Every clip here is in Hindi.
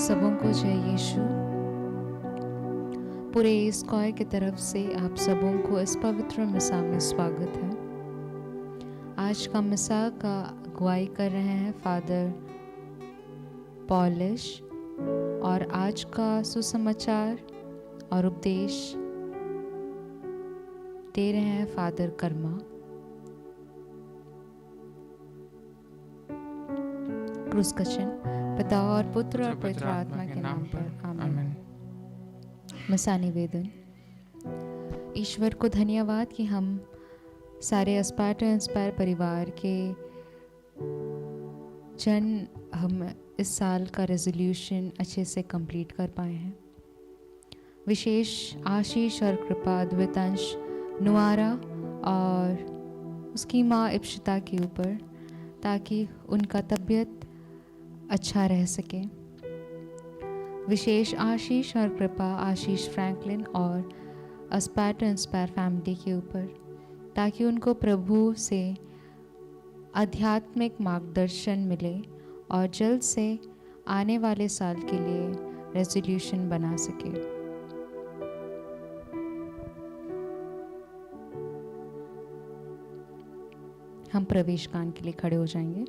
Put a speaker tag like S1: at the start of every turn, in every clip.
S1: सबों को जय यीशु। पूरे इस कॉय की तरफ से आप सबों को इस पवित्र मिसा में स्वागत है। आज का मिसा का अगुवाई कर रहे हैं फादर पॉलिश और आज का सुसमाचार और उपदेश दे रहे हैं फादर कर्मा। क्रूसकचन पिता और पुत्र और पवित्र आत्मा के नाम पर आमीन। मिसा निवेदन। ईश्वर को धन्यवाद कि हम सारे एस्पायर इंस्पायर परिवार के हम इस साल का रेजोल्यूशन अच्छे से कंप्लीट कर पाए हैं। विशेष आशीष और कृपा द्वितांश नुआरा और उसकी माँ इप्शिता के ऊपर, ताकि उनका तबीयत अच्छा रह सके। विशेष आशीष और कृपा आशीष फ्रैंकलिन और एस्पायर टू इंस्पायर फैमिली के ऊपर, ताकि उनको प्रभु से आध्यात्मिक मार्गदर्शन मिले और जल्द से आने वाले साल के लिए रेजोल्यूशन बना सके। हम प्रवेश गान के लिए खड़े हो जाएंगे।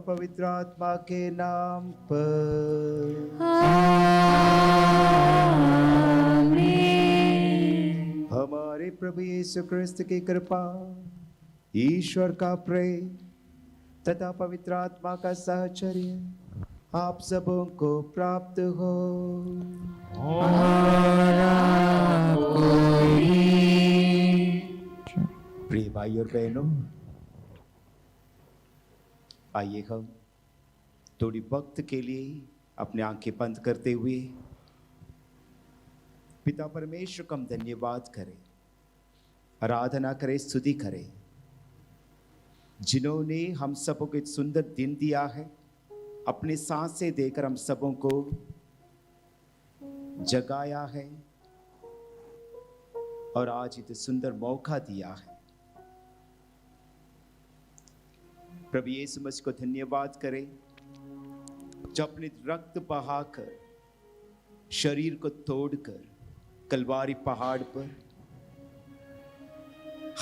S2: पवित्र आत्मा के नाम पर आमीन। हमारे प्रभु यीशु क्रिस्त की कृपा, ईश्वर का प्रेम तथा पवित्र आत्मा का सहचर्य आप सबों को प्राप्त हो। प्रिय भाई और बहनों, आइए हम थोड़ी वक्त के लिए अपने आंखें बंद करते हुए पिता परमेश्वर का हम धन्यवाद करें, आराधना करें, स्तुति करें, जिन्होंने हम सबों को एक सुंदर दिन दिया है, अपने सांसें देकर हम सबों को जगाया है और आज इतना सुंदर मौका दिया है। प्रभु यीशु मसीह को धन्यवाद करें, जो अपने रक्त बहाकर, शरीर को तोड़कर कलवारी पहाड़ पर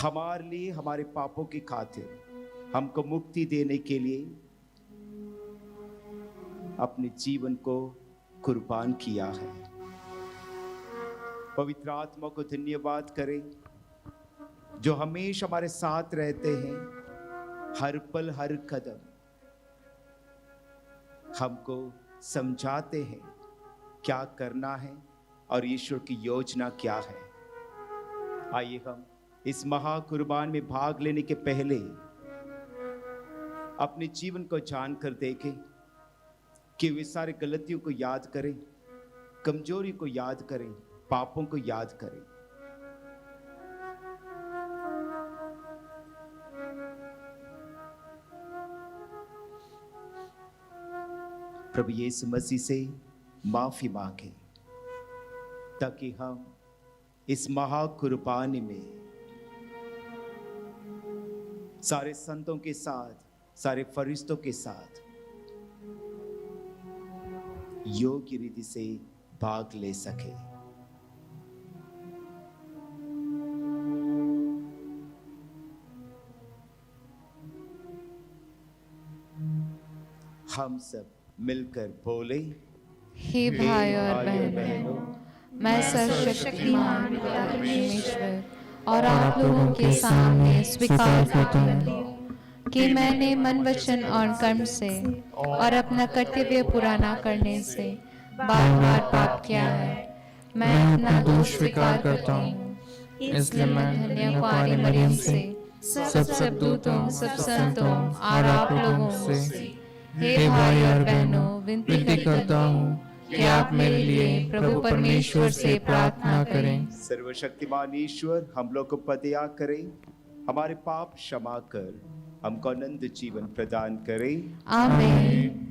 S2: हमारे लिए, हमारे पापों की खातिर हमको मुक्ति देने के लिए अपने जीवन को कुर्बान किया है। पवित्र आत्मा को धन्यवाद करें, जो हमेशा हमारे साथ रहते हैं, हर पल हर कदम हमको समझाते हैं क्या करना है और ईश्वर की योजना क्या है। आइए हम इस महाकुर्बान में भाग लेने के पहले अपने जीवन को जानकर देखें कि वे सारे गलतियों को याद करें, कमजोरी को याद करें, पापों को याद करें। प्रभु यीशु मसीह से माफी मांगे ताकि हम इस महाकुर्बानी में सारे संतों के साथ, सारे फरिश्तों के साथ योग्य रीति से भाग ले सके। हम सब मिलकर बोले,
S1: हे भाई और बहनों, मैं सर्वशक्तिमान पिता परमेश्वर और आप लोगों के सामने स्वीकार करता हूँ कि मैंने मन, वचन और कर्म से और अपना कर्तव्य पूरा न करने से बार बार पाप किया है। मैं अपना दोष स्वीकार करता हूँ, इसलिए मैं धन्य कुंवारी मरियम से, सब दूतों, सब संतों और आप लोगों से, हे भाई और बहनों, विनती करता हूँ कि आप मेरे लिए प्रभु परमेश्वर से प्रार्थना करें।
S2: सर्वशक्तिमान ईश्वर हम लोग को पदया करें, हमारे पाप क्षमा कर हमको अनंत जीवन प्रदान करें।
S1: आमीन।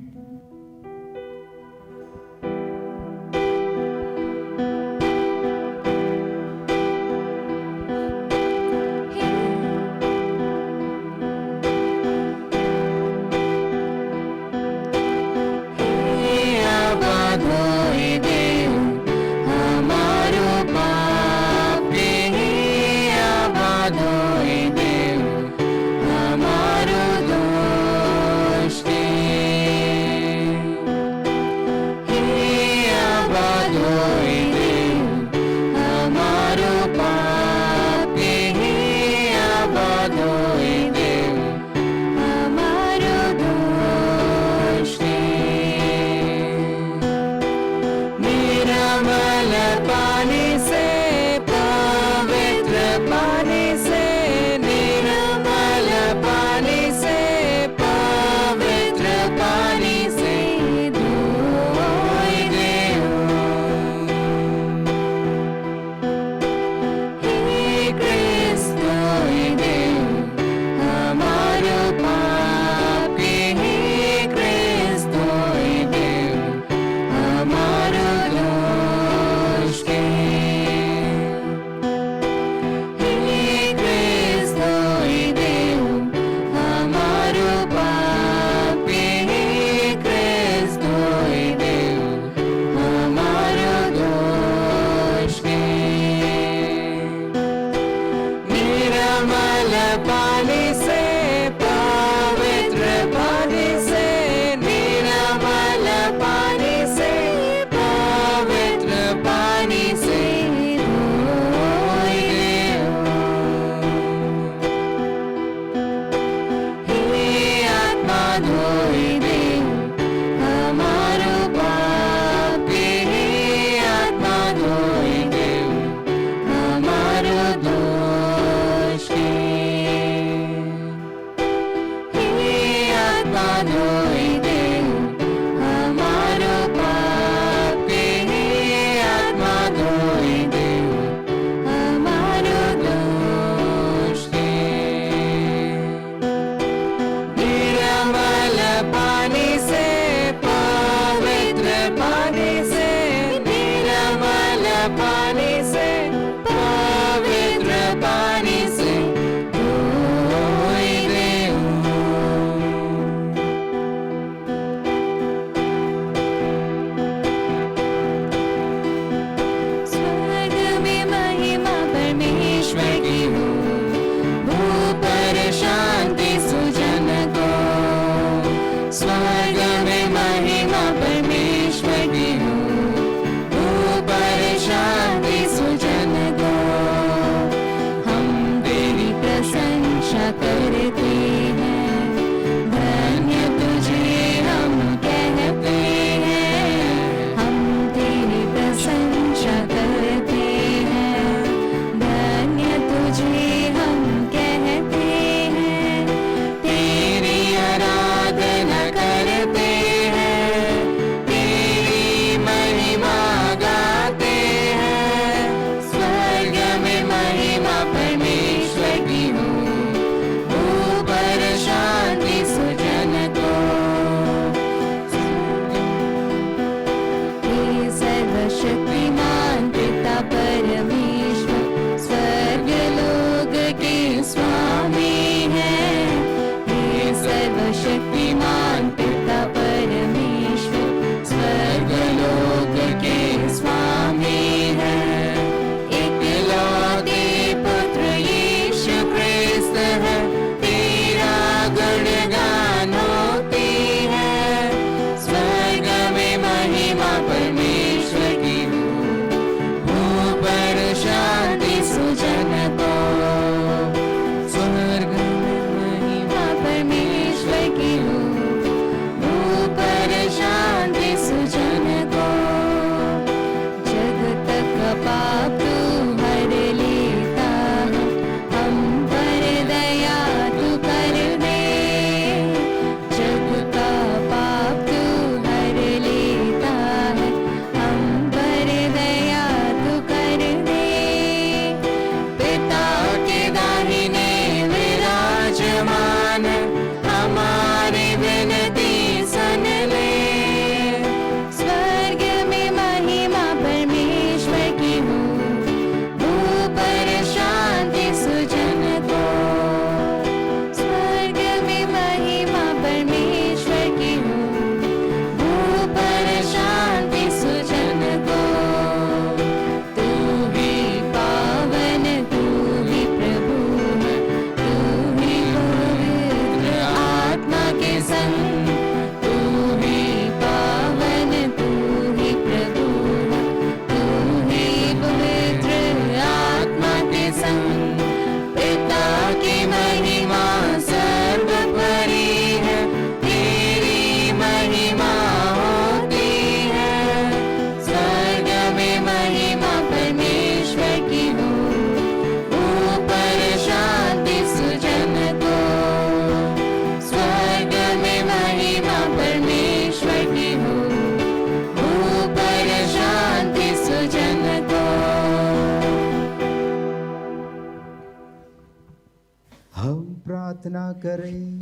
S2: करें।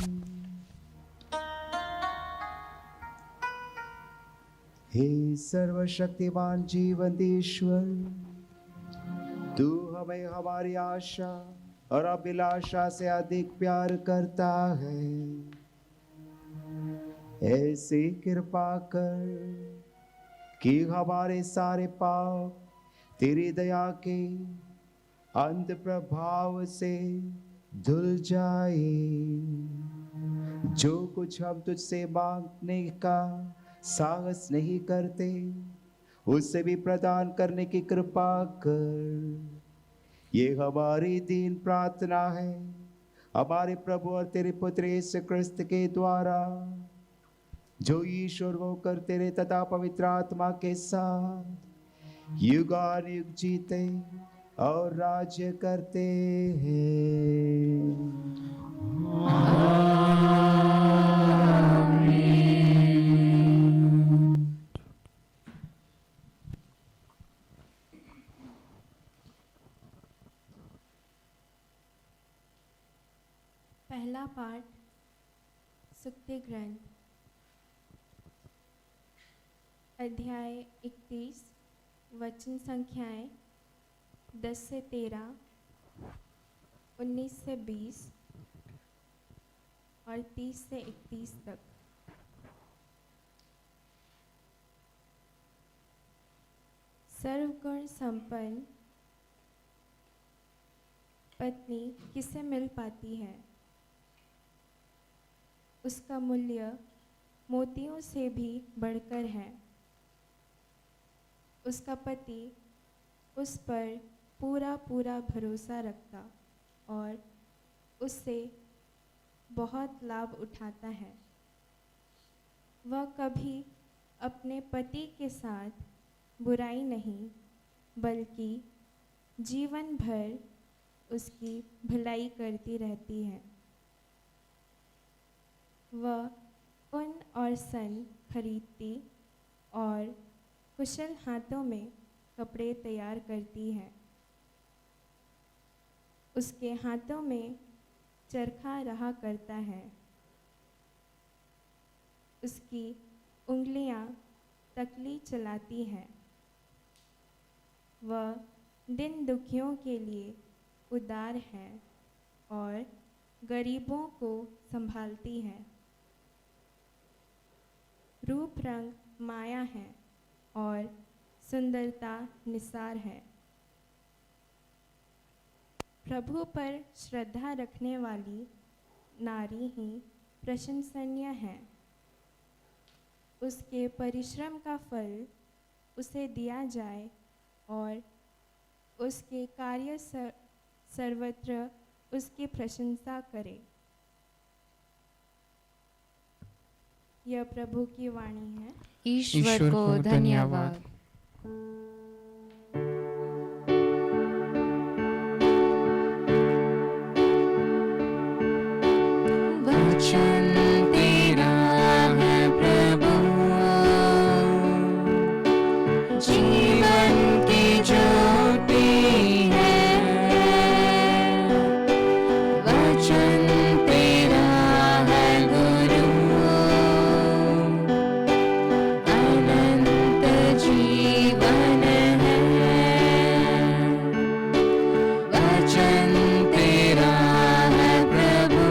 S2: हे सर्वशक्तिमान जीवंत ईश्वर, तू हमें हमारी आशा और अभिलाषा से अधिक प्यार करता है। ऐसी कृपा कर कि हमारे सारे पाप तेरी दया के अंत प्रभाव से धुल जाए। जो कुछ हम तुझसे मांगने का साहस नहीं करते, उसे भी प्रदान करने की कृपा कर। ये हमारी दीन प्रार्थना है हमारे प्रभु और तेरे पुत्र यीशु क्रिस्त के द्वारा, जो ईश्वर होकर तेरे तथा पवित्र आत्मा के साथ युगानुयुग जीते और राज्य करते हैं।
S3: पहला पाठ सुक्ति ग्रंथ अध्याय 31 वचन संख्याएं 10 से 13, 19 से 20 और 30 से 31 तक। सर्वगुण संपन्न पत्नी किसे मिल पाती है? उसका मूल्य मोतियों से भी बढ़कर है। उसका पति उस पर पूरा पूरा भरोसा रखता और उससे बहुत लाभ उठाता है। वह कभी अपने पति के साथ बुराई नहीं, बल्कि जीवन भर उसकी भलाई करती रहती है। वह ऊन और सन खरीदती और कुशल हाथों में कपड़े तैयार करती है। उसके हाथों में चरखा रहा करता है। उसकी उंगलियां तकली चलाती है। वह दिन दुखियों के लिए उदार है और गरीबों को संभालती है। रूप रंग माया है और सुंदरता निसार है। प्रभु पर श्रद्धा रखने वाली नारी ही प्रशंसनीय है। उसके परिश्रम का फल उसे दिया जाए और उसके कार्य सर्वत्र उसकी प्रशंसा करे। यह प्रभु की वाणी है।
S1: ईश्वर को धन्यवाद। वचन तेरा है प्रभु, जीवन की ज्योति है। वचन तेरा है गुरु, अनंत जीवन है। वचन तेरा है प्रभु,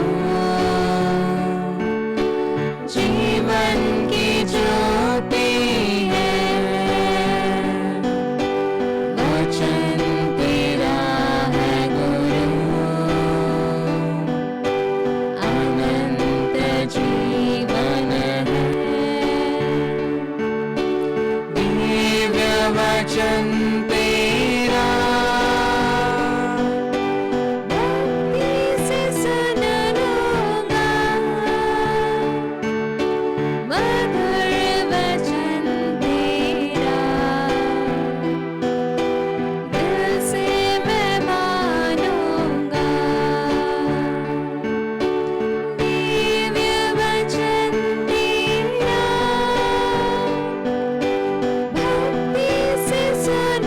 S1: जीवन की ज्योति है। वचन तेरा है गुरु, अनंत जीवन है। दिव्य वचन तेरा भक्ति से सुन लूंगा। मधुर वचन तेरा दिल से मैं मानूंगा। दिव्य वचन तेरा भक्ति से सुन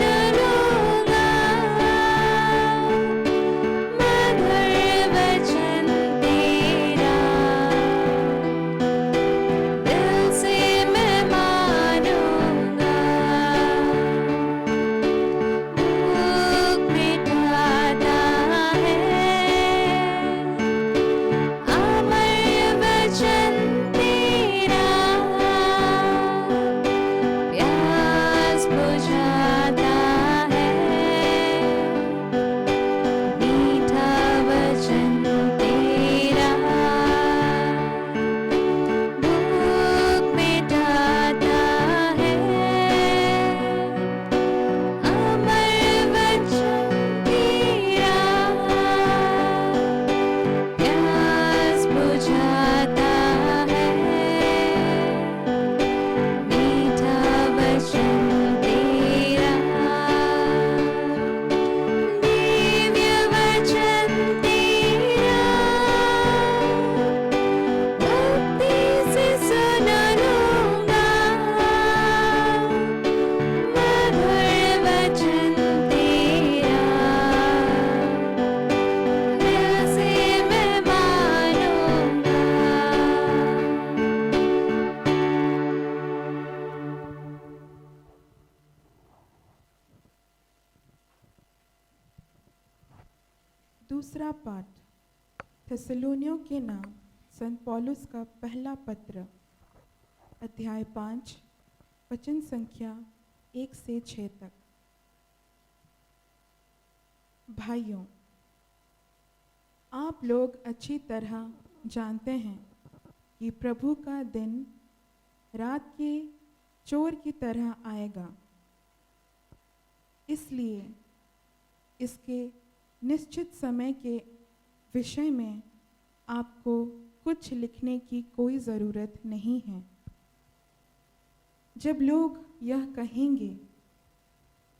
S4: दूसरा पाठ थिस्सलुनियों के नाम संत पौलुस का पहला पत्र, अध्याय 5, वचन संख्या 1 से 6 तक। भाइयों, आप लोग अच्छी तरह जानते हैं कि प्रभु का दिन रात के चोर की तरह आएगा। इसलिए इसके निश्चित समय के विषय में आपको कुछ लिखने की कोई ज़रूरत नहीं है। जब लोग यह कहेंगे,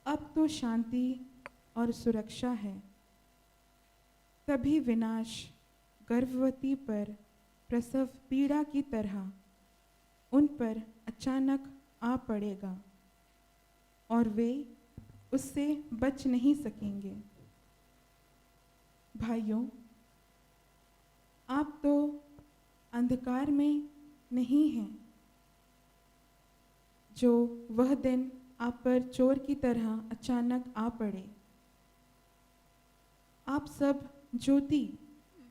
S4: अब तो शांति और सुरक्षा है, तभी विनाश गर्भवती पर प्रसव पीड़ा की तरह उन पर अचानक आ पड़ेगा और वे उससे बच नहीं सकेंगे। भाइयों, आप तो अंधकार में नहीं हैं, जो वह दिन आप पर चोर की तरह अचानक आ पड़े। आप सब ज्योति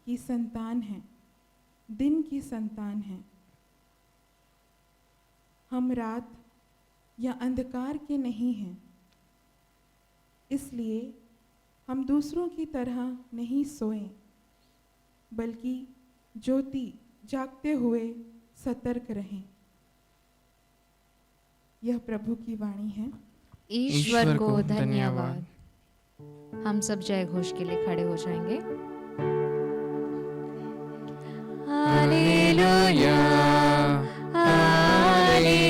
S4: की संतान हैं, दिन की संतान हैं। हम रात या अंधकार के नहीं हैं, इसलिए हम दूसरों की तरह नहीं सोएं, बल्कि ज्योति जागते हुए सतर्क रहें। यह प्रभु की वाणी है।
S1: ईश्वर को धन्यवाद। हम सब जय घोष के लिए खड़े हो जाएंगे। Hallelujah, hallelujah,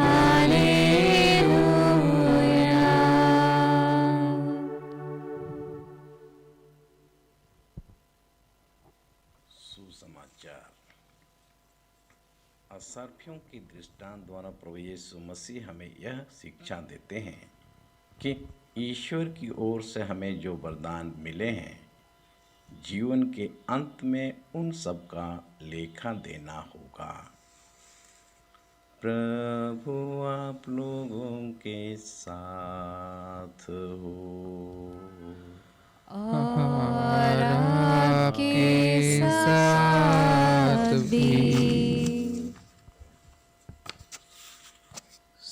S1: hallelujah.
S5: सुसमाचार। असर्फियों की दृष्टांत द्वारा प्रभु यीशु मसीह हमें यह शिक्षा देते हैं कि ईश्वर की ओर से हमें जो वरदान मिले हैं, जीवन के अंत में उन सब का लेखा देना होगा। प्रभु आप लोगों के साथ हो
S1: और आपके साथ भी।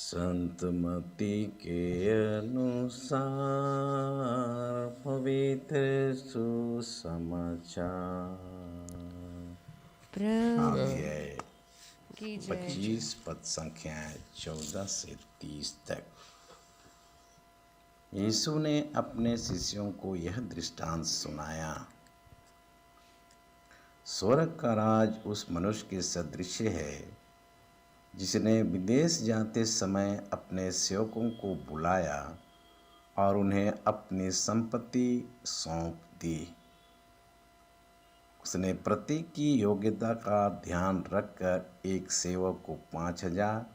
S5: संत मत्ती के अनुसार पवित्र सुसमाचार, अध्याय
S1: की जय।
S5: 25 पद संख्याएं 14 से 30 तक। यीशु ने अपने शिष्यों को यह दृष्टांत सुनाया। स्वर्ग का राज उस मनुष्य के सदृश है जिसने विदेश जाते समय अपने सेवकों को बुलाया और उन्हें अपनी संपत्ति सौंप दी। उसने प्रत्येक की योग्यता का ध्यान रखकर एक सेवक को 5,000,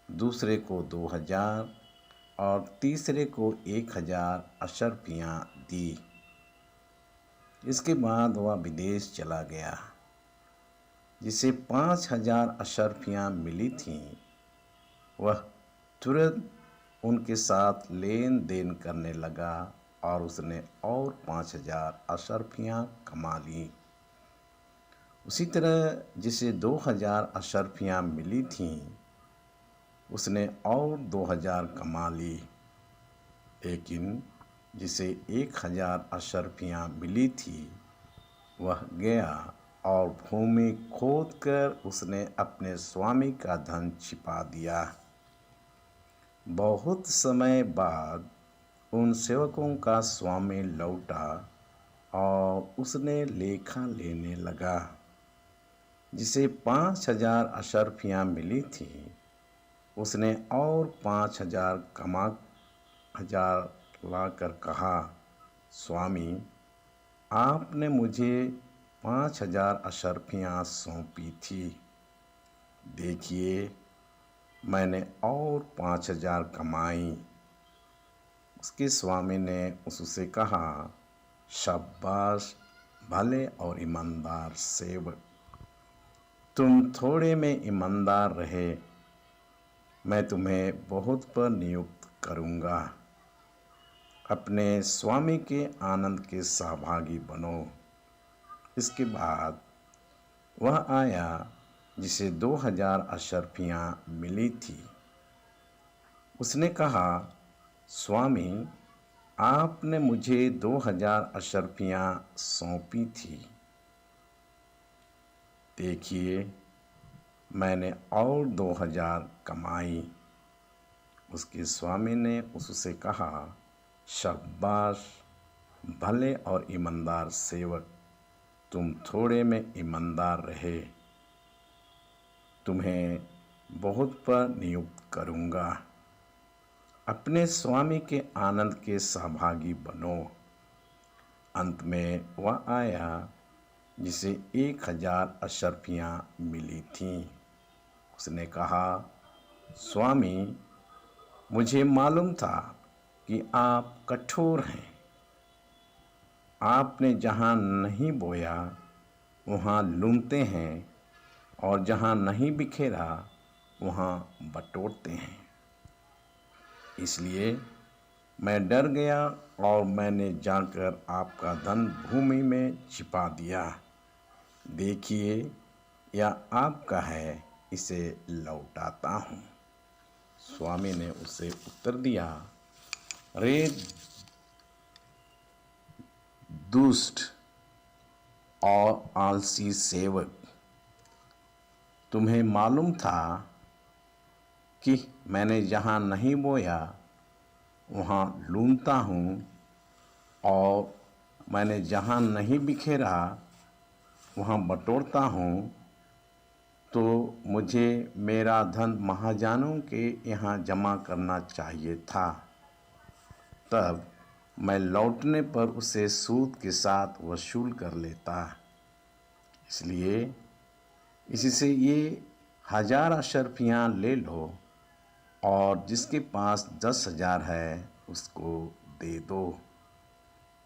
S5: दूसरे को 2,000 और तीसरे को 1,000 अशर्फियाँ दी। इसके बाद वह विदेश चला गया। जिसे 5,000 अशर्फियाँ मिली थीं, वह तुरंत उनके साथ लेन देन करने लगा और उसने और 5,000 अशर्फियाँ कमा ली। उसी तरह जिसे 2,000 अशर्फियाँ मिली थीं, उसने और 2,000 कमा ली। लेकिन जिसे 1,000 अशर्फियाँ मिली थी, वह गया और भूमि खोदकर उसने अपने स्वामी का धन छिपा दिया। बहुत समय बाद उन सेवकों का स्वामी लौटा और उसने लेखा लेने लगा। जिसे 5,000 अशर्फियाँ मिली थी, उसने और 5,000 लाकर कहा, स्वामी, आपने मुझे 5,000 अशर्फियाँ सौंपी थी। देखिए, मैंने और 5,000 कमाई। उसके स्वामी ने उससे कहा, शाबाश भले और ईमानदार सेवक, तुम थोड़े में ईमानदार रहे, मैं तुम्हें बहुत पर नियुक्त करूँगा। अपने स्वामी के आनंद के सहभागी बनो। इसके बाद वह आया जिसे 2000 अशर्फियाँ मिली थी। उसने कहा, स्वामी, आपने मुझे 2000 अशर्फियाँ सौंपी थी। देखिए, मैंने और 2000 कमाई। उसके स्वामी ने उससे कहा, शाबाश, भले और ईमानदार सेवक, तुम थोड़े में ईमानदार रहे, तुम्हें बहुत पर नियुक्त करूँगा। अपने स्वामी के आनंद के सहभागी बनो। अंत में वह आया जिसे 1000 अशर्फियाँ मिली थीं। उसने कहा, स्वामी, मुझे मालूम था कि आप कठोर हैं। आपने जहाँ नहीं बोया वहाँ लूमते हैं और जहाँ नहीं बिखेरा वहाँ बटोरते हैं। इसलिए मैं डर गया और मैंने जाकर आपका धन भूमि में छिपा दिया। देखिए, यह आपका है, इसे लौटाता हूँ। स्वामी ने उसे उत्तर दिया, रे दुष्ट और आलसी सेवक, तुम्हें मालूम था कि मैंने जहाँ नहीं बोया वहाँ लूमता हूँ और मैंने जहाँ नहीं बिखेरा वहाँ बटोरता हूँ, तो मुझे मेरा धन महाजनों के यहाँ जमा करना चाहिए था। तब मैं लौटने पर उसे सूद के साथ वसूल कर लेता। इसलिए इससे ये 1000 अशर्फियाँ ले लो और जिसके पास 10,000 है उसको दे दो,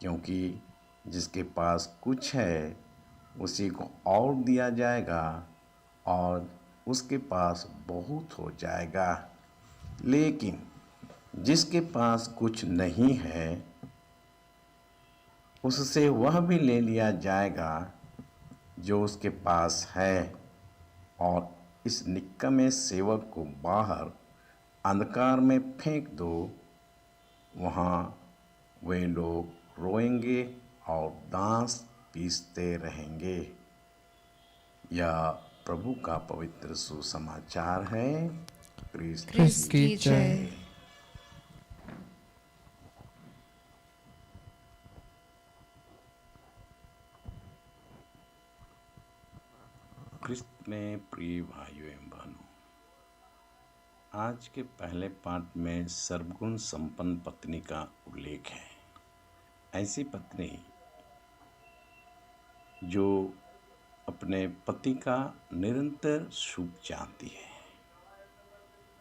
S5: क्योंकि जिसके पास कुछ है उसी को और दिया जाएगा और उसके पास बहुत हो जाएगा। लेकिन जिसके पास कुछ नहीं है उससे वह भी ले लिया जाएगा जो उसके पास है, और इस निक्कमे सेवक को बाहर अंधकार में फेंक दो। वहाँ वे लोग रोएंगे और दांत पीसते रहेंगे। यह प्रभु का पवित्र सुसमाचार है।
S1: क्रिस्त की जय।
S5: क्रिस्त में प्रिय भाइयों एवं बहनों, आज के पहले पाठ में सर्वगुण संपन्न पत्नी का उल्लेख है। ऐसी पत्नी जो अपने पति का निरंतर सुख चाहती है।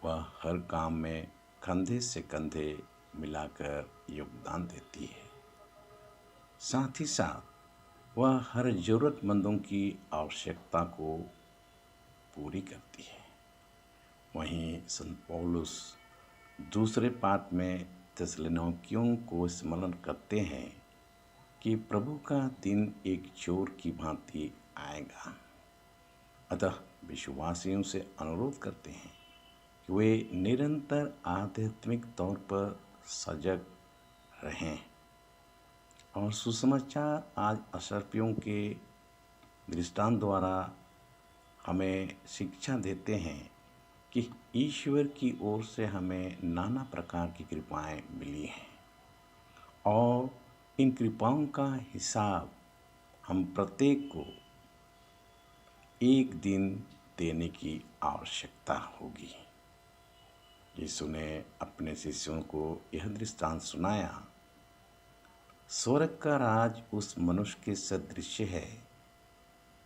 S5: वह हर काम में कंधे से कंधे मिलाकर योगदान देती है। साथ ही साथ वह हर ज़रूरतमंदों की आवश्यकता को पूरी करती है। वहीं संत पौलुस दूसरे पाठ में थिस्सलुनीकियों को स्मरण करते हैं कि प्रभु का दिन एक चोर की भांति आएगा। अतः विश्वासियों से अनुरोध करते हैं कि वे निरंतर आध्यात्मिक तौर पर सजग रहें। और सुसमाचार आज अशर्फियों के दृष्टांत द्वारा हमें शिक्षा देते हैं कि ईश्वर की ओर से हमें नाना प्रकार की कृपाएं मिली हैं और इन कृपाओं का हिसाब हम प्रत्येक को एक दिन देने की आवश्यकता होगी। यीशु ने अपने शिष्यों को यह दृष्टांत सुनाया, स्वर्ग का राज उस मनुष्य के सदृश है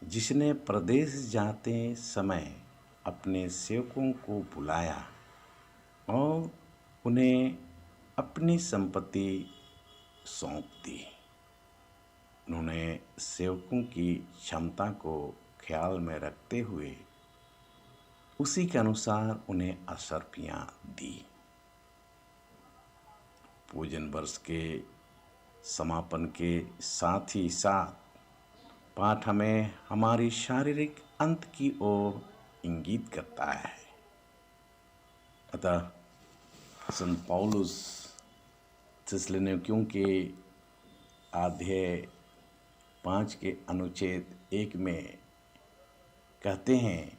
S5: जिसने प्रदेश जाते समय अपने सेवकों को बुलाया और उन्हें अपनी संपत्ति सौंप दी। उन्होंने सेवकों की क्षमता को ख्याल में रखते हुए उसी के अनुसार उन्हें अशर्फियाँ दी। पूजन वर्ष के समापन के साथ ही साथ पाठ हमें हमारी शारीरिक अंत की ओर इंगित करता है। अतः संत पौलुस थिस्सलुनीकियों के अध्याय 5 के अनुच्छेद 1 में कहते हैं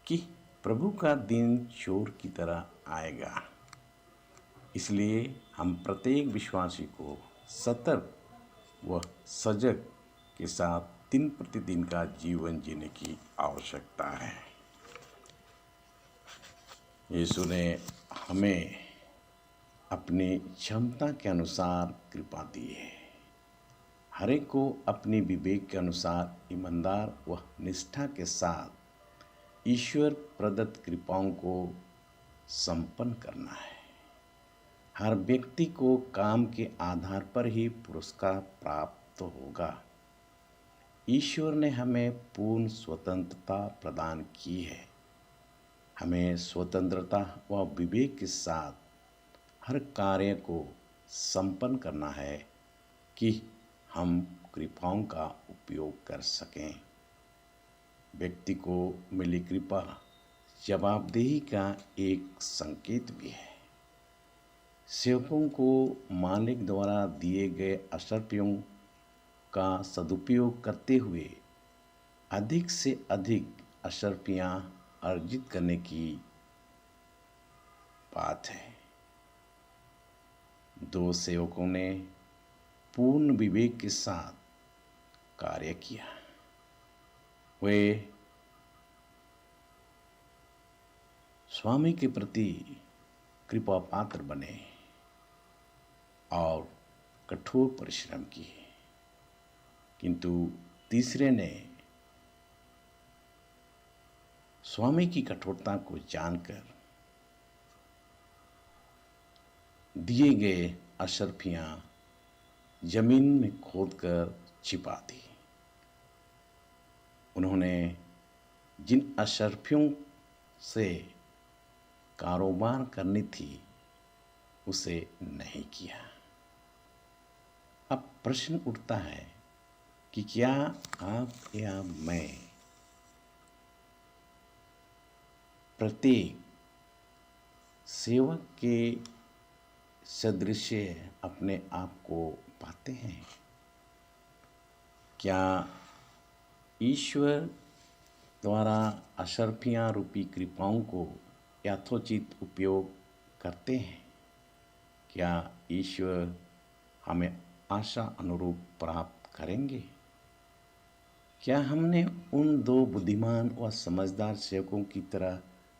S5: कि प्रभु का दिन चोर की तरह आएगा, इसलिए हम प्रत्येक विश्वासी को सतर्क व सजग के साथ दिन प्रतिदिन का जीवन जीने की आवश्यकता है। यीशु ने हमें अपनी क्षमता के अनुसार कृपा दी है। हर एक को अपनी विवेक के अनुसार ईमानदार व निष्ठा के साथ ईश्वर प्रदत्त कृपाओं को संपन्न करना है। हर व्यक्ति को काम के आधार पर ही पुरस्कार प्राप्त होगा। ईश्वर ने हमें पूर्ण स्वतंत्रता प्रदान की है। हमें स्वतंत्रता व विवेक के साथ हर कार्य को संपन्न करना है कि हम कृपाओं का उपयोग कर सकें। व्यक्ति को मिली कृपा जवाबदेही का एक संकेत भी है। सेवकों को मालिक द्वारा दिए गए अशर्फियों का सदुपयोग करते हुए अधिक से अधिक अशर्फियाँ अर्जित करने की बात है। 2 सेवकों ने पूर्ण विवेक के साथ कार्य किया। वे स्वामी के प्रति कृपा पात्र बने और कठोर परिश्रम किए, किंतु तीसरे ने स्वामी की कठोरता को जानकर दिए गए अशर्फियाँ जमीन में खोदकर छिपा दी। उन्होंने जिन अशर्फियों से कारोबार करनी थी उसे नहीं किया। अब प्रश्न उठता है कि क्या आप या मैं प्रत्येक सेवक के सदृश अपने आप को पाते हैं? क्या ईश्वर द्वारा अशर्फियाँ रूपी कृपाओं को यथोचित उपयोग करते हैं? क्या ईश्वर हमें आशा अनुरूप प्राप्त करेंगे? क्या हमने उन 2 बुद्धिमान व समझदार सेवकों की तरह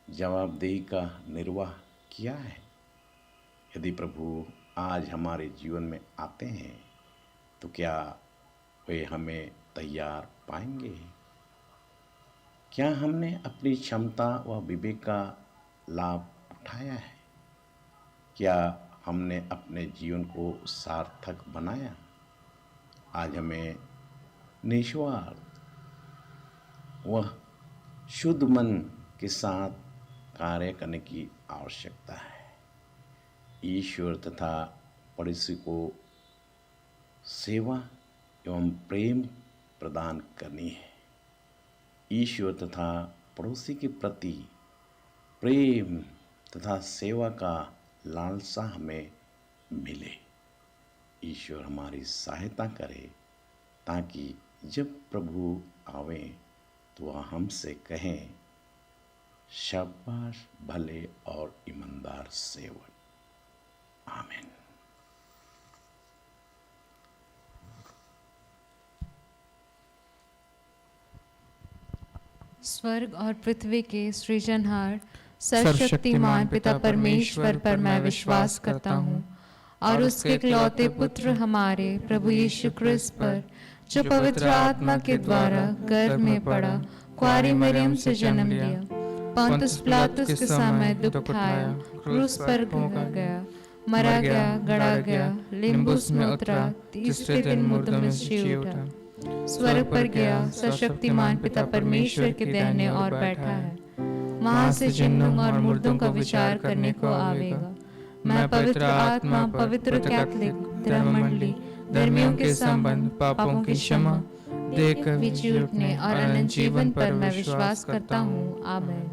S5: जवाबदेही का निर्वाह किया है? यदि प्रभु आज हमारे जीवन में आते हैं तो क्या वे हमें तैयार पाएंगे? क्या हमने अपनी क्षमता व विवेक का लाभ उठाया है? क्या हमने अपने जीवन को सार्थक बनाया? आज हमें निस्वार्थ व शुद्ध मन के साथ कार्य करने की आवश्यकता है। ईश्वर तथा पड़ोसी को सेवा एवं प्रेम प्रदान करनी है। ईश्वर तथा पड़ोसी के प्रति प्रेम तथा सेवा का लालसा हमें मिले। ईश्वर हमारी सहायता करे ताकि जब प्रभु आवें तो वह हमसे कहें, शाबाश भले और ईमानदार सेवक। आमीन।
S1: स्वर्ग और पृथ्वी के सृजनहार सर्वशक्तिमान पिता परमेश्वर पर मैं विश्वास करता हूँ और उसके इकलौते पुत्र हमारे प्रभु यीशु क्रिस्त पर, जो पवित्र आत्मा के द्वारा गर्भ में पड़ा, कुंवारी मरियम से जन्म लिया, पोंतुस पिलातुस के समय दुख उठाया, क्रूस पर गया, मरा गया, गड़ा गया, लिम्बुस में उतरा, तीसरे दिन मुर्दों में जी उठा, स्वर्ग पर गया, सर्वशक्तिमान पिता परमेश्वर के दाहिने और बैठा है, वहां से जिन्नों और मुर्दों का विचार करने को आवेगा। मैं पवित्र आत्मा, पवित्र कैथोलिक धर्म मंडली, धर्मियों के संबंध, पापों की क्षमा, देकर बीच उठने और अनंत जीवन पर मैं विश्वास करता हूँ। आमीन।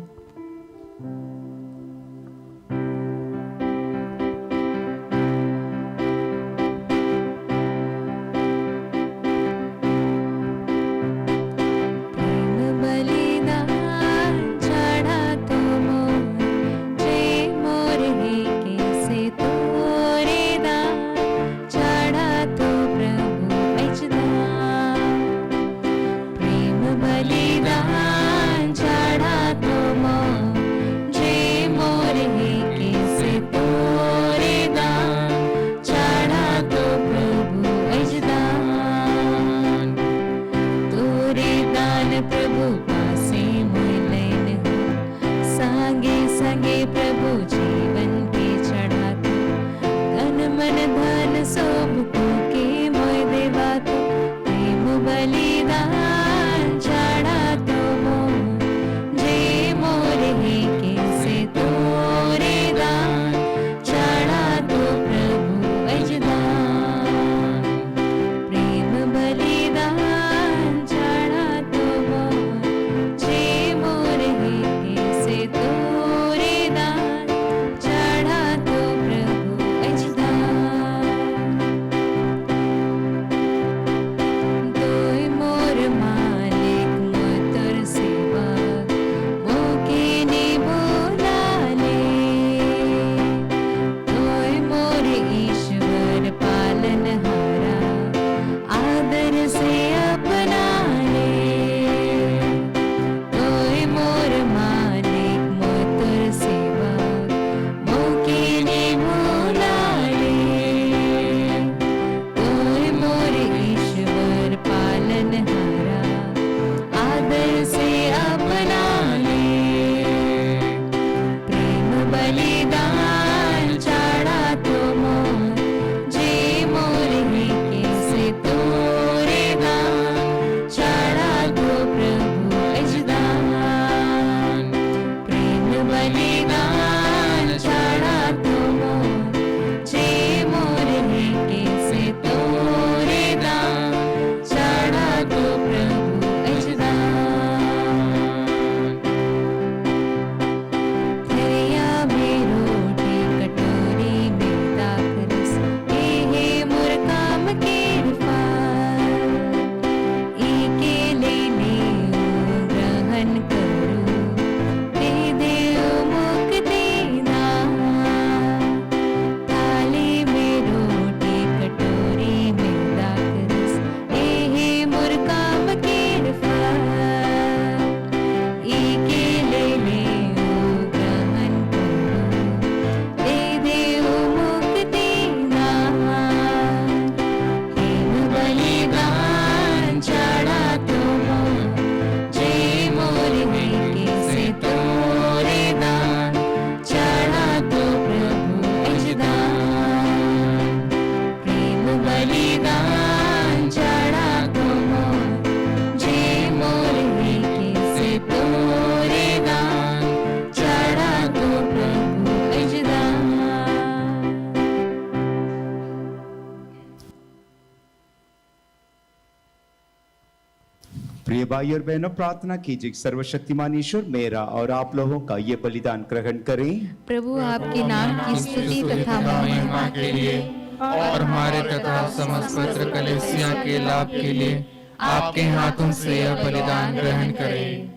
S2: प्रिय भाई और बहनों, प्रार्थना कीजिए कि सर्वशक्तिमान ईश्वर मेरा और आप लोगों का ये बलिदान ग्रहण करें।
S1: प्रभु आपके नाम की स्तुति तथा महिमा
S6: के लिए और हमारे तथा समस्त पवित्र कलीसिया के लाभ के लिए आपके हाथों से यह बलिदान ग्रहण करें।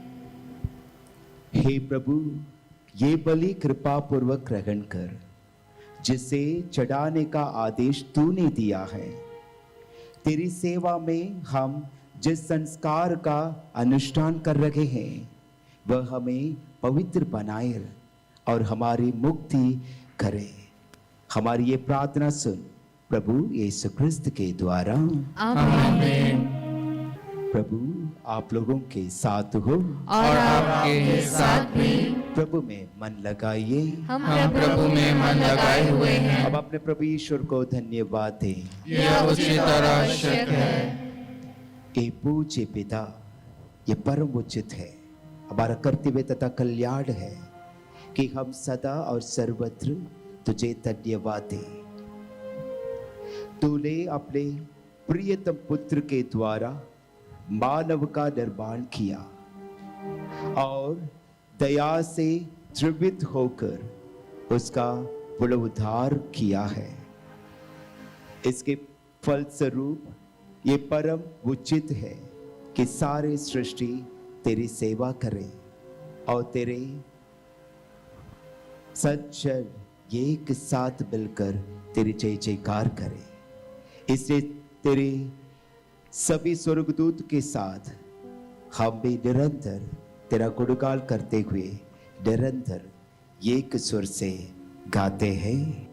S2: हे प्रभु, ये बलि कृपा पूर्वक ग्रहण कर, जिसे चढ़ाने का आदेश तूने दिया है। तेरी सेवा में हम जिस संस्कार का अनुष्ठान कर रहे हैं वह हमें पवित्र बनाए और हमारी मुक्ति करे। हमारी ये प्रार्थना सुन प्रभु यीशु क्रिस्त के द्वारा।
S1: आमीन।
S2: प्रभु आप लोगों के साथ हो
S1: और आपके साथ भी।
S2: प्रभु में मन लगाइए।
S1: हम प्रभु में मन लगाए हुए हैं।
S2: अब अपने प्रभु ईश्वर को धन्यवाद दें।
S6: यह उचित और आवश्यक है।
S2: ए पूज्य पिता, ये परम उचित है, हमारा कर्तव्य तथा कल्याण है कि हम सदा और सर्वत्र तुझे धन्यवाद दे। तूने अपने प्रियतम पुत्र के द्वारा मानव का निर्माण किया और दया से द्रवित होकर उसका पुनरुद्धार किया है। इसके फलस्वरूप ये परम उचित है कि सारे सृष्टि तेरी सेवा करे और तेरे सज्जन एक साथ मिलकर तेरी जय जयकार करे। इसलिए तेरे सभी स्वर्गदूत के साथ हम भी निरंतर तेरा गुणगान करते हुए निरंतर एक सुर से गाते हैं।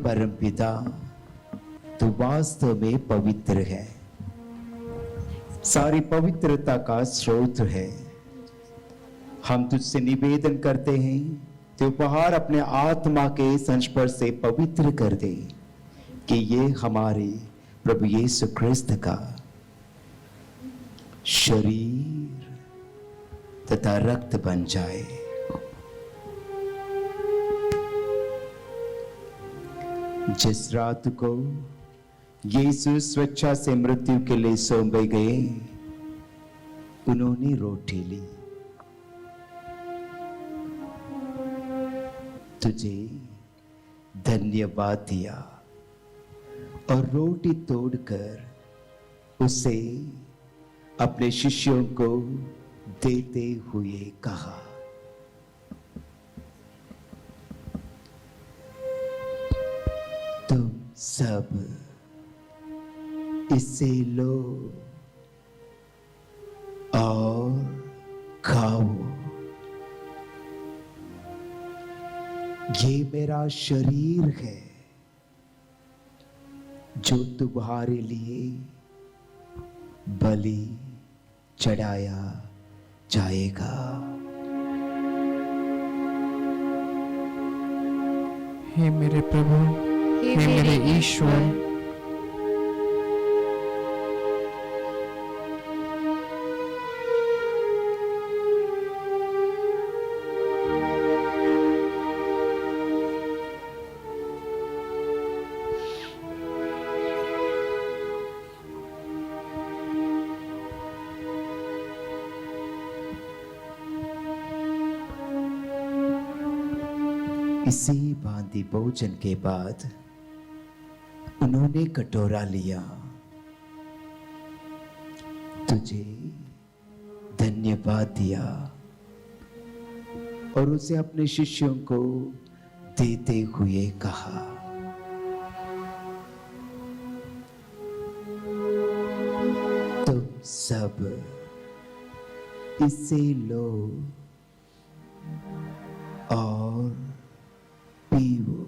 S2: परमपिता, तू वास्तव में पवित्र है, सारी पवित्रता का स्रोत है। हम तुझसे निवेदन करते हैं कि उपहार अपने आत्मा के संस्पर्श से पवित्र कर दे कि ये हमारे प्रभु यीशु क्रिस्त का शरीर तथा रक्त बन जाए। जिस रात को यीशु स्वेच्छा से मृत्यु के लिए सौंपे गए, उन्होंने रोटी ली, तुझे धन्यवाद दिया और रोटी तोड़कर उसे अपने शिष्यों को देते हुए कहा, तुम सब इसे लो और खाओ, ये मेरा शरीर है जो तुम्हारे लिए बलि चढ़ाया जाएगा।
S6: हे मेरे प्रभु, हे मेरे ईश्वर,
S2: इसी भांति भोजन के बाद उन्होंने कटोरा लिया, तुझे धन्यवाद दिया और उसे अपने शिष्यों को देते हुए कहा, तुम सब इसे लो और पीओ,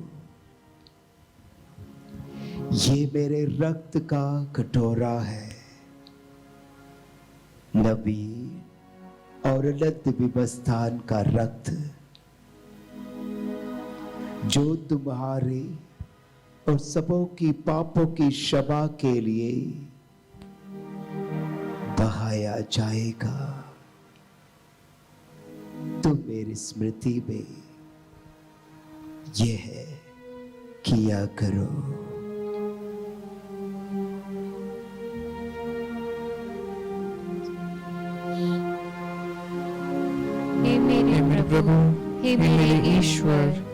S2: ये मेरे रक्त का कटोरा है, नबी और अनंत विवस्थान का रक्त, जो तुम्हारे और सबों की पापों की क्षमा के लिए बहाया जाएगा। तुम मेरी स्मृति में यह किया करो।
S1: हे मेरे प्रभु, हे मेरे ईश्वर,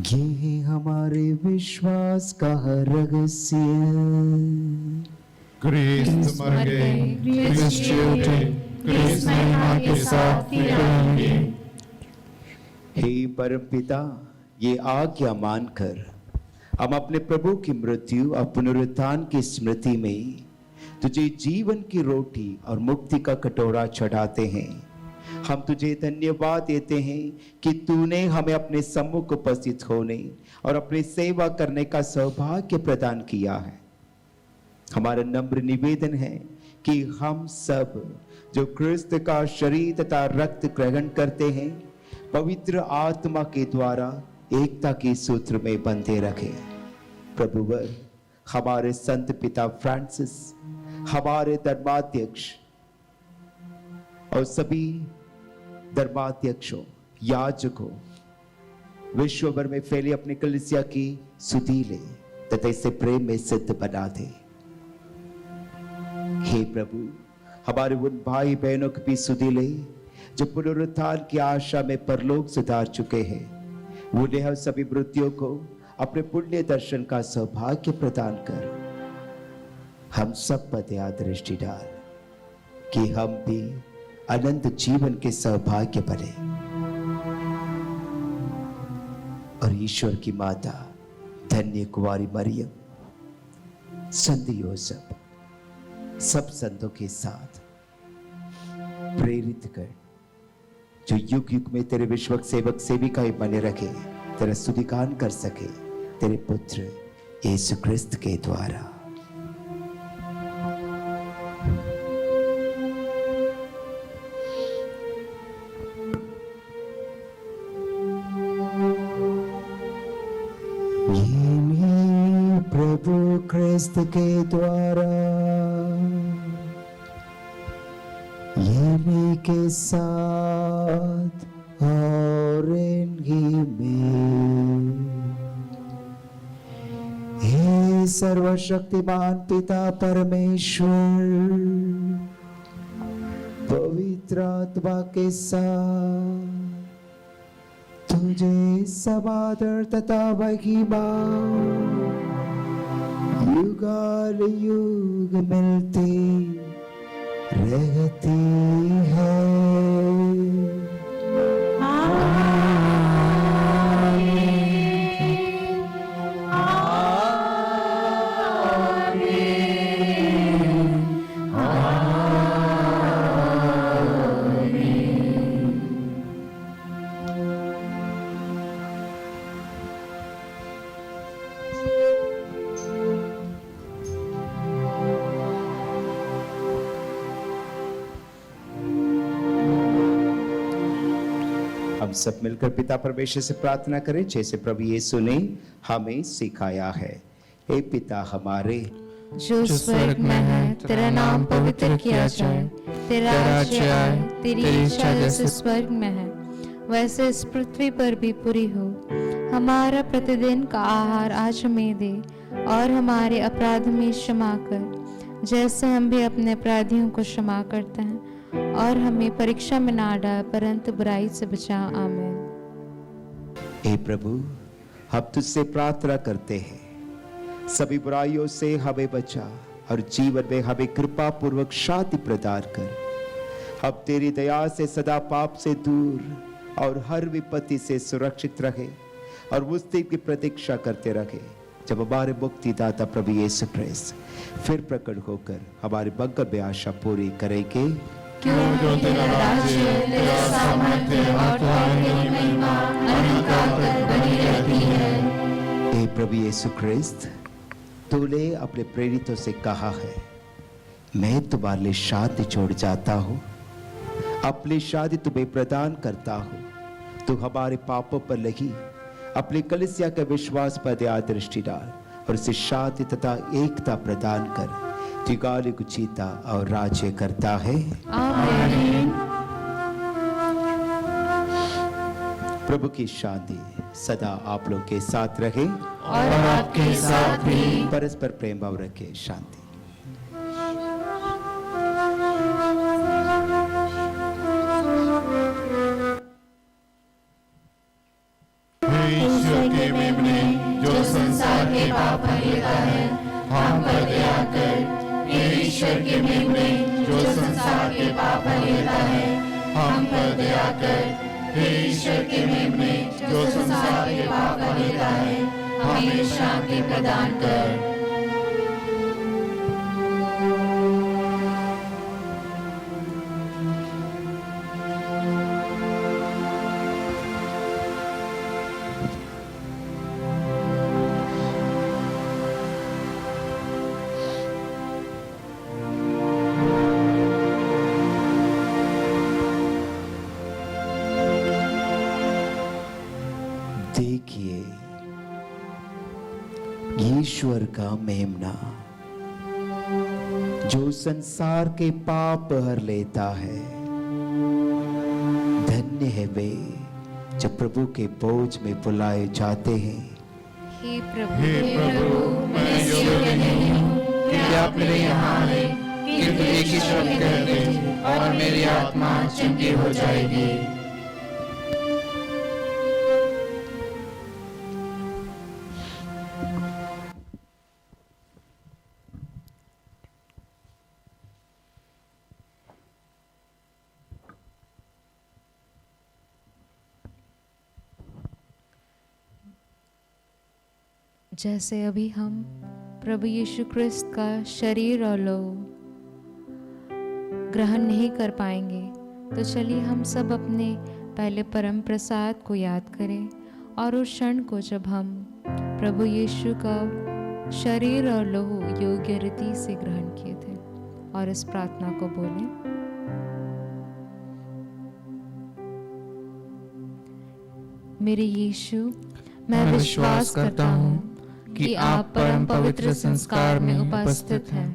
S2: ये हमारे विश्वास का रहस्य,
S6: क्रिस्त मर गए, क्रिस्त जी उठे, क्रिस्त महिमा के साथ फिर आएंगे।
S2: हे परमपिता, ये आज्ञा मानकर हम अपने प्रभु की मृत्यु और पुनरुत्थान की स्मृति में तुझे जीवन की रोटी और मुक्ति का कटोरा चढ़ाते हैं। हम तुझे धन्यवाद देते हैं कि तूने हमें अपने सम्मुख उपस्थित होने और अपनी सेवा करने का सौभाग्य प्रदान किया है। हमारा नम्र निवेदन है कि हम सब जो क्रिस्त का शरीर तथा रक्त ग्रहण करते हैं, पवित्र आत्मा के द्वारा एकता के सूत्र में बंधे रखें। प्रभुवर, हमारे संत पिता फ्रांसिस, हमारे धर्माध्यक्ष और सभी धर्माध्यक्षों, याजकों, विश्व भर में फैली अपनी कलीसिया की सुधि ले तथा इसे प्रेम में सिद्ध बना दे। हे प्रभु, हमारे उन भाई बहनों की भी सुधि ले जो पुनरुत्थान की आशा में परलोक सुधार चुके हैं। उन्हें हम सभी मृत्युओं को अपने पुण्य दर्शन का सौभाग्य प्रदान कर हम सब पर दया दृष्टि डाल कि हम भी अनंत जीवन के सौभाग्य बने और ईश्वर की माता धन्य कुंवारी मरियम, संत यूसुफ, सब संतों के साथ प्रेरित कर जो युग युग में तेरे विश्वक सेवक सेविका बने रखे, तेरा स्तुतिगान कर सके तेरे पुत्र यीशु क्रिस्त के द्वारा। प्रभु क्रिस्त के द्वारा ये के साथ और इनकी में, हे सर्वशक्तिमान पिता परमेश्वर, पवित्र आत्मा के साथ तुझे सब आदर तथा महिमा युगाल युग मिलती रहती है। हम सब मिलकर पिता परमेश्वर से प्रार्थना करें जैसे प्रभु यीशु ने हमें सिखाया है। हे पिता हमारे
S1: जो स्वर्ग में है, तेरा नाम पवित्र किया जाए, तेरा राज्य आए, तेरी इच्छा जैसे स्वर्ग में है वैसे इस पृथ्वी पर भी पूरी हो। हमारा प्रतिदिन का आहार आज हमें दे, और हमारे अपराध में क्षमा कर, जैसे हम भी अपने अपराधियों को क्षमा करते हैं, और हमें परीक्षा में ना डाल, परंतु बुराई से बचा। आमीन।
S2: हे प्रभु, हम तुझसे प्रार्थना करते हैं, सभी बुराइयों से हमें बचा और जीवन में हमें कृपा पूर्वक शांति प्रदान कर। हम तेरी दया से सदा पाप से दूर और हर विपत्ति से सुरक्षित रहे, और उस दिन की प्रतीक्षा करते रहे जब हमारे मुक्तिदाता प्रभु यीशु क्रिस्त फिर प्रकट होकर हमारे मंगल में आशा पूरी करेंगे।
S6: क्योंकि तेरा राज्य, तेरा सामर्थ्य और तेरी महिमा अनंतकाल तक बनी रहती है।
S2: हे प्रभु यीशु क्रिस्त, तूने अपने प्रेरितों से कहा है, मैं तुम्हारे लिए शांति छोड़ जाता हूँ, अपनी शांति तुम्हें प्रदान करता हूँ। तू हमारे पापों पर लगी अपनी कलीसिया के विश्वास पर दया दृष्टि डाल और उसे शांति तथा एकता प्रदान कर, त्रिकाल को जीता और राज्य करता है।
S1: आमीन।
S2: प्रभु की शांति सदा आप लोग के साथ रहे
S1: और आपके साथ भी।
S2: परस्पर प्रेम भाव रखे। शांति।
S6: ईश्वर के मेमने जो संसार के पाप लेता है, हम पर दया कर। हे ईश्वर के मेमने जो संसार के पाप लेता है, हम पर दया कर। हे ईश्वर के मेमने जो संसार के पाप लेता है, हमें शांति प्रदान कर।
S2: देखिए, ईश्वर का मेमना जो संसार के पाप हर लेता है। धन्य है वे जो प्रभु के बोझ में बुलाए जाते हैं।
S1: हे प्रभु,
S6: हे प्रभु, मैं योग्य नहीं हूँ कि आप मेरे यहाँ आए, किंतु एक ही शब्द कह दें और मेरी आत्मा चंगी हो जाएगी।
S1: जैसे अभी हम प्रभु यीशु क्रिस्त का शरीर और लहू ग्रहण नहीं कर पाएंगे, तो चलिए हम सब अपने पहले परम प्रसाद को याद करें और उस क्षण को जब हम प्रभु यीशु का शरीर और लहू योग्य रीति से ग्रहण किए थे, और इस प्रार्थना को बोलें। मेरे यीशु, मैं विश्वास करता हूँ कि आप परम पवित्र संस्कार में उपस्थित हैं।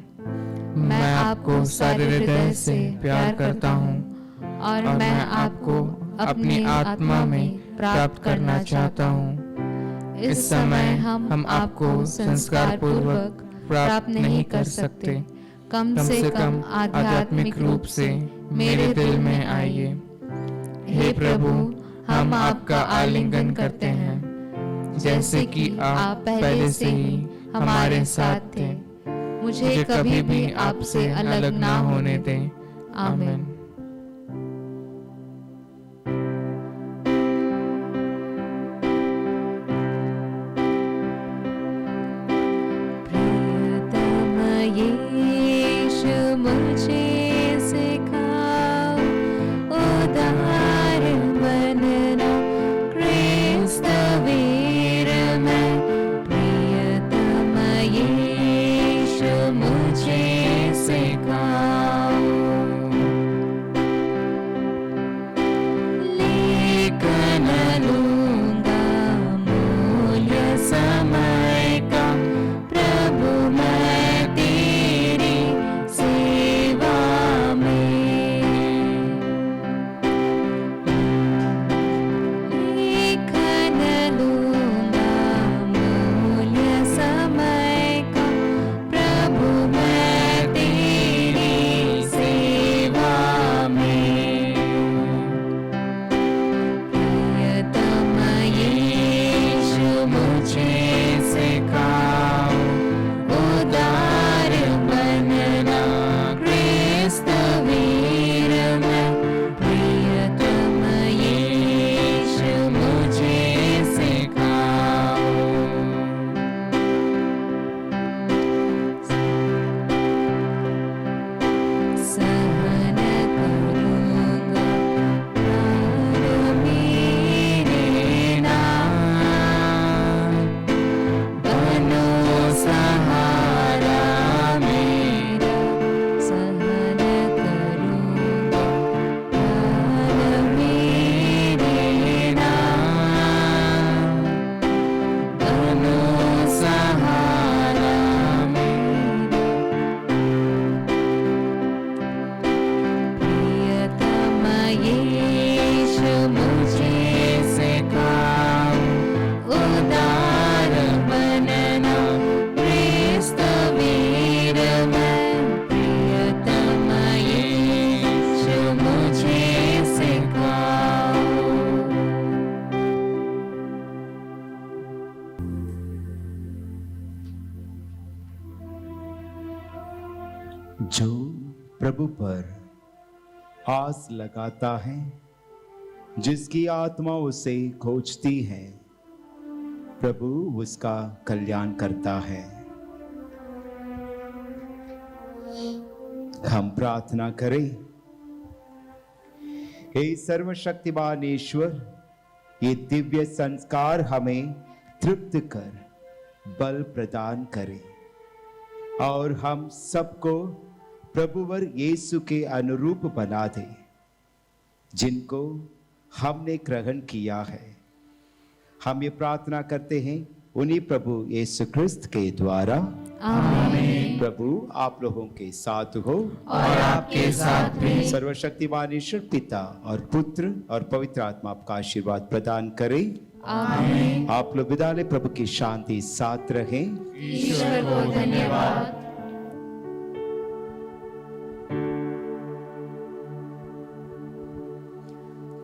S1: मैं आपको सारे हृदय से प्यार करता हूँ और मैं आपको अपनी आत्मा में प्राप्त करना चाहता हूँ। इस समय हम आपको संस्कार पूर्वक प्राप्त नहीं कर सकते। कम से कम आध्यात्मिक रूप से मेरे दिल में आइए। हे प्रभु, हम आपका आलिंगन करते हैं, जैसे कि आप पहले से ही हमारे साथ थे। मुझे कभी भी आपसे अलग ना होने दें। आमीन। प्रियतम यीशु, मुझे सिखाओ उदार बनना क्रिस्तवीर में। प्रियतम यीशु, मुझे सिखाओ।
S2: प्रभु पर आस लगाता है, जिसकी आत्मा उसे खोजती है, प्रभु उसका कल्याण करता है। हम प्रार्थना करें। हे सर्वशक्तिमान ईश्वर, ये दिव्य संस्कार हमें तृप्त कर बल प्रदान करे और हम सबको प्रभुवर यीशु के अनुरूप बना दे, जिनको हमने ग्रहण किया है। हम ये प्रार्थना करते हैं उन्हीं प्रभु यीशु क्रिस्त के द्वारा। आमीन। प्रभु आप लोगों के साथ हो
S6: और आपके साथ भी।
S2: सर्वशक्तिमान ईश्वर पिता और पुत्र और पवित्र आत्मा आपका आशीर्वाद प्रदान करे।
S6: आमीन।
S2: आप लोग विदा लें। प्रभु की शांति साथ रहे।
S6: ईश्वर को धन्यवाद।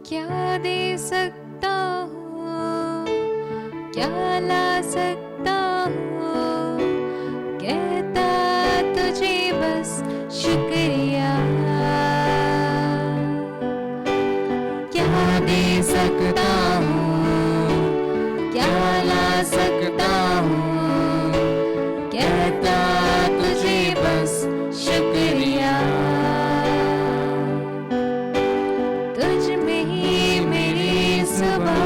S1: क्या दे सकता हूँ, क्या ला सकता हूँ, कहता तुझे बस शुक्रिया। क्या दे सकता हूँ, क्या ला सकता हूँ, कहता तुझे बस शुक्रिया। तुझ में ही मेरी सुबह,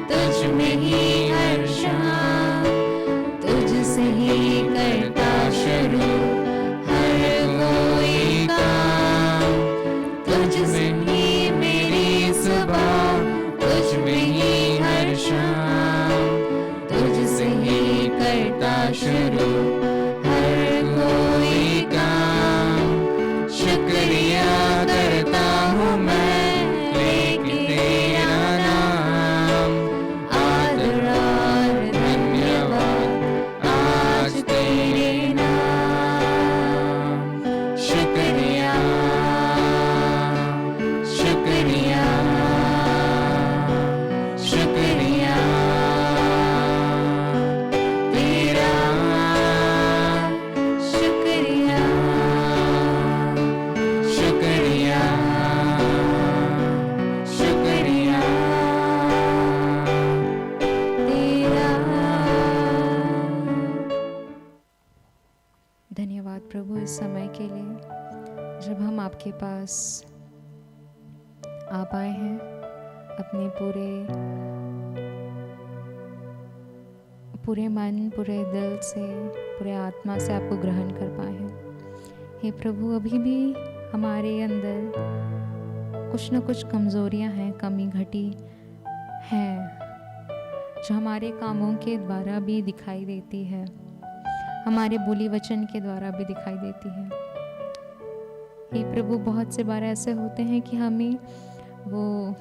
S1: तुझ में ही हर शाम, तुझसे ही करता शुरू हर कोई काम। तुझ में ही मेरी सुबह, तुझ में ही हर शाम, तुझसे ही करता शुरू हर कोई काम। शुक्रिया करता हूँ मैं लेके तेरा नाम, आदर और धन्यवाद आज तेरे नाम। शुक्रिया, शुक्रिया, शुक्रिया तेरा, शुक्रिया, शुक्रिया, शुक्रिया तेरा। धन्यवाद प्रभु इस समय के लिए जब हम आपके पास आ पाए हैं, अपने पूरे मन, पूरे दिल से, पूरे आत्मा से आपको ग्रहण कर पाए हैं। हे प्रभु, अभी भी हमारे अंदर कुछ न कुछ कमज़ोरियां हैं, कमी घटी हैं, जो हमारे कामों के द्वारा भी दिखाई देती है, हमारे बोली वचन के द्वारा भी दिखाई देती है। हे प्रभु, बहुत से बार ऐसे होते हैं कि हमें वो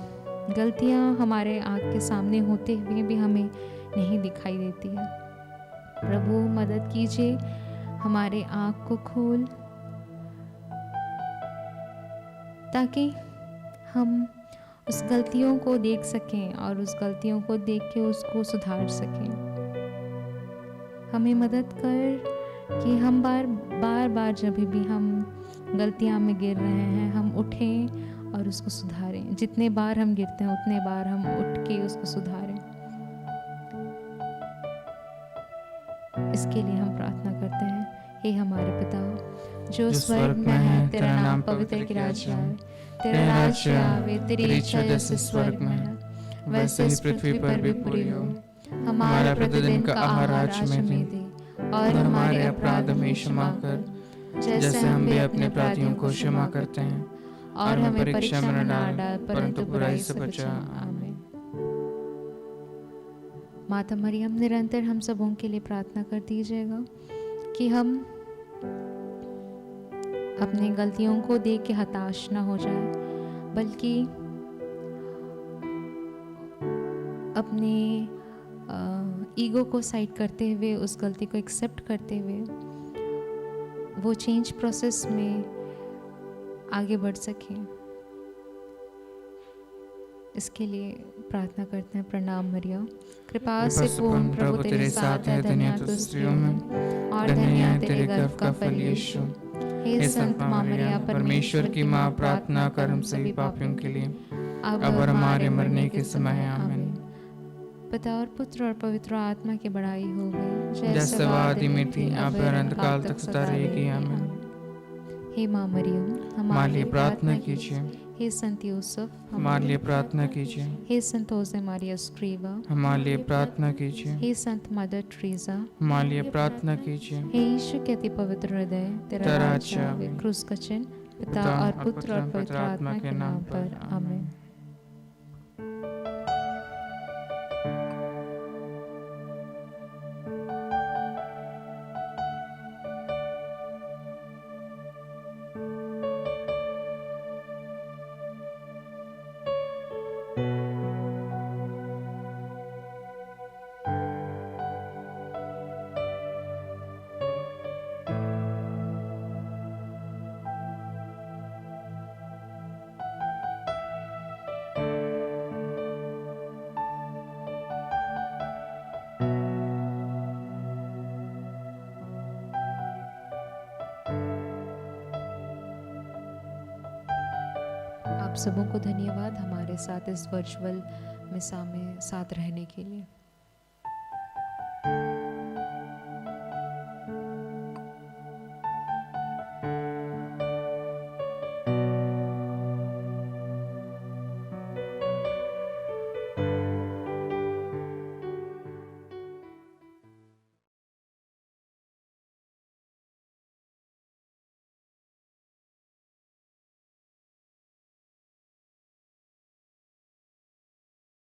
S1: गलतियां हमारे आँख के सामने होते हुए भी हमें नहीं दिखाई देती है। प्रभु मदद कीजिए, हमारे आँख को खोल ताकि हम उस गलतियों को देख सकें और उस गलतियों को देख के उसको सुधार सकें। हमें मदद कर कि हम बार जब भी हम गलतियां में गिर रहे हैं, हम उठें और उसको सुधारें। जितने बार हम गिरते हैं उतने बार हम उठ के उसको सुधारें। इसके लिए हम प्रार्थना करते हैं। हे हमारे पिता जो स्वर्ग में है, तेरा नाम पवित्र कीजिए, तेरा राज्य आवे, तेरी इच्छा जैसे स्वर्ग में है वैसे ही पृथ्वी पर भी पूरी हो। हमारा प्रतिदिन का आहार आज हमें दे, और हमारे अपराध हमें क्षमा कर, जैसे हम भी अपने अपराधियों को क्षमा करते हैं, और हमें परीक्षा में न डाल, परंतु बुराई से बचा। आमीन। माता मरियम, निरंतर हम सबों के लिए प्रार्थना कर दीजिएगा कि हम अपनी गलतियों को देख के हताश ना हो जाए, बल्कि अपने ईगो को साइड करते हुए, उस गलती को एक्सेप्ट करते हुए वो चेंज प्रोसेस में आगे बढ़ सकें। इसके लिए प्रार्थना करते हैं। प्रणाम मरियम, कृपा से पूर्ण प्रभु तेरे साथ है, धन्य तू स्त्रियों में और धन्य तेरे गर्भ का फल यीशु। हे संत माँ मरिया परमेश्वर की माँ, प्रार्थना कर हम सभी पापियों के लिए अब और हमारे मरने के समय। आमीन। पिता और पुत्र और पवित्र आत्मा की बड़ाई हो गई,
S6: जैसे आदि में थी, अब और अनंत काल तक सदा रहेगी। आमीन।
S1: हे माँ मरियम
S6: हमारे लिए प्रार्थना कीजिए।
S1: हे संत यूसुफ
S6: हमारे लिए प्रार्थना कीजिए।
S1: हे संत होसे मारिया स्ट्रीवा,
S6: हमारे लिए प्रार्थना कीजिए।
S1: हे संत मदर ट्रीजा,
S6: हमारे लिए प्रार्थना कीजिए।
S1: हे यीशु के अति पवित्र हृदय, तेरा
S6: तेरा
S1: राज्य
S6: अच्छा
S1: आवे,
S6: आवे।
S1: क्रूस का चिन्ह पिता और पुत्र और पवित्र आत्मा के नाम पर। आमीन। आप सबों को धन्यवाद हमारे साथ इस वर्चुअल मिसा में साथ रहने के लिए।